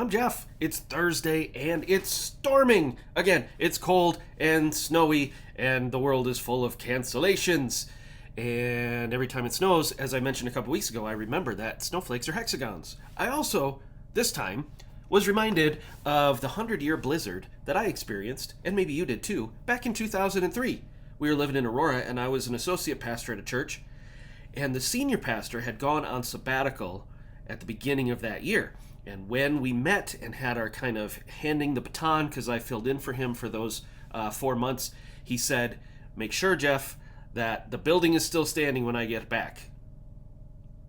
I'm Jeff. It's Thursday and it's storming. Again, it's cold and snowy and the world is full of cancellations. And every time it snows, as I mentioned a couple weeks ago, I remember that snowflakes are hexagons. I also, this time, was reminded of the 100-year blizzard that I experienced, and maybe you did too, back in 2003. We were living in Aurora and I was an associate pastor at a church, and the senior pastor had gone on sabbatical at the beginning of that year. And when we met and had our kind of handing the baton, because I filled in for him for those 4 months, he said, "Make sure, Jeff, that the building is still standing when I get back."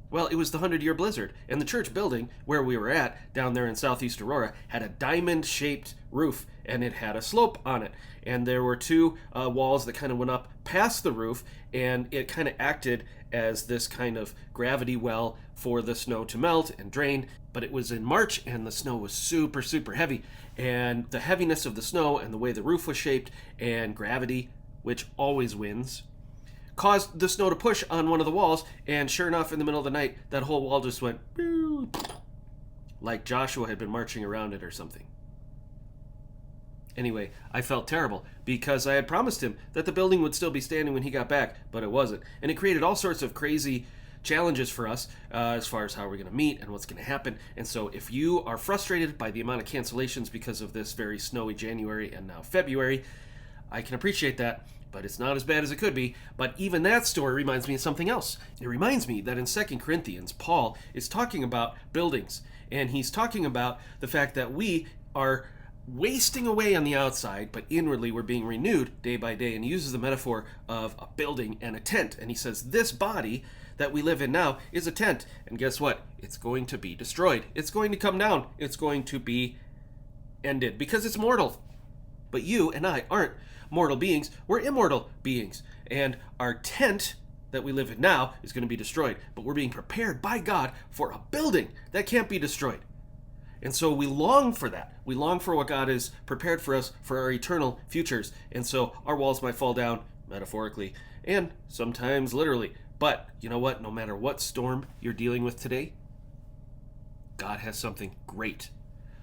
Well, it was the 100-year blizzard, and the church building where we were at down there in southeast Aurora had a diamond-shaped roof, and it had a slope on it. And there were two walls that kind of went up past the roof, and it kind of acted as this kind of gravity well for the snow to melt and drain. But it was in March, and the snow was super, super heavy. And the heaviness of the snow and the way the roof was shaped and gravity, which always wins, caused the snow to push on one of the walls, and sure enough, in the middle of the night, that whole wall just went like Joshua had been marching around it or something. Anyway, I felt terrible because I had promised him that the building would still be standing when he got back, but it wasn't. And it created all sorts of crazy challenges for us as far as how we're going to meet and what's going to happen. And so if you are frustrated by the amount of cancellations because of this very snowy January and now February, I can appreciate that, but it's not as bad as it could be. But even that story reminds me of something else. It reminds me that in 2 Corinthians, Paul is talking about buildings, and he's talking about the fact that we are wasting away on the outside, but inwardly we're being renewed day by day. And he uses the metaphor of a building and a tent. And he says, this body that we live in now is a tent. And guess what? It's going to be destroyed. It's going to come down. It's going to be ended because it's mortal. But you and I aren't mortal beings. We're immortal beings. And our tent that we live in now is going to be destroyed. But we're being prepared by God for a building that can't be destroyed. And so we long for that. We long for what God has prepared for us for our eternal futures. And so our walls might fall down, metaphorically, and sometimes literally. But you know what? No matter what storm you're dealing with today, God has something great.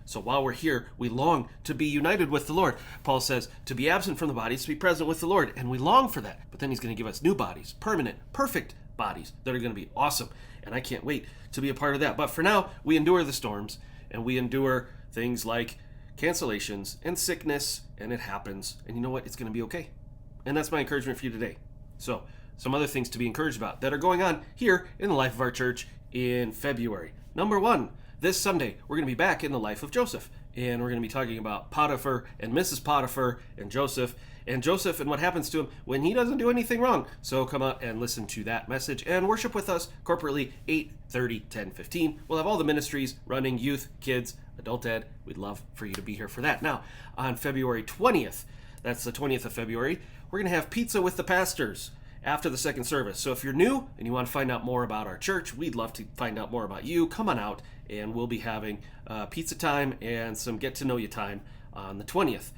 So while we're here, we long to be united with the Lord. Paul says to be absent from the body is to be present with the Lord. And we long for that. But then he's going to give us new bodies, permanent, perfect bodies that are going to be awesome. And I can't wait to be a part of that. But for now, we endure the storms. And we endure things like cancellations and sickness, and it happens. And you know what? It's going to be okay. And that's my encouragement for you today. So, some other things to be encouraged about that are going on here in the life of our church in February. Number one, this Sunday, we're going to be back in the life of Joseph. And we're going to be talking about Potiphar and Mrs. Potiphar and Joseph and what happens to him when he doesn't do anything wrong. So come out and listen to that message and worship with us corporately 8:30, 10:15. We'll have all the ministries running, youth, kids, adult ed. We'd love for you to be here for that. Now, on February 20th, that's the 20th of February, we're going to have pizza with the pastors after the second service. So if you're new and you want to find out more about our church, we'd love to find out more about you. Come on out, and we'll be having pizza time and some get-to-know-you time on the 20th.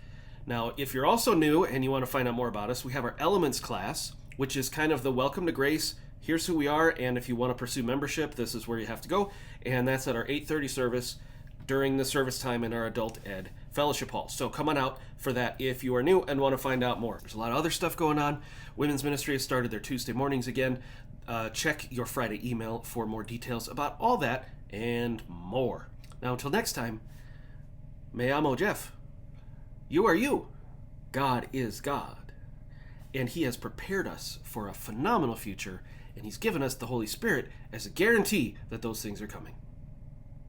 Now, if you're also new and you want to find out more about us, we have our Elements class, which is kind of the welcome to grace. Here's who we are, and if you want to pursue membership, this is where you have to go. And that's at our 8:30 service during the service time in our adult ed fellowship hall. So come on out for that if you are new and want to find out more. There's a lot of other stuff going on. Women's ministry has started their Tuesday mornings again. Check your Friday email for more details about all that and more. Now, until next time, me amo Jeff. You are you. God is God. And he has prepared us for a phenomenal future, and he's given us the Holy Spirit as a guarantee that those things are coming.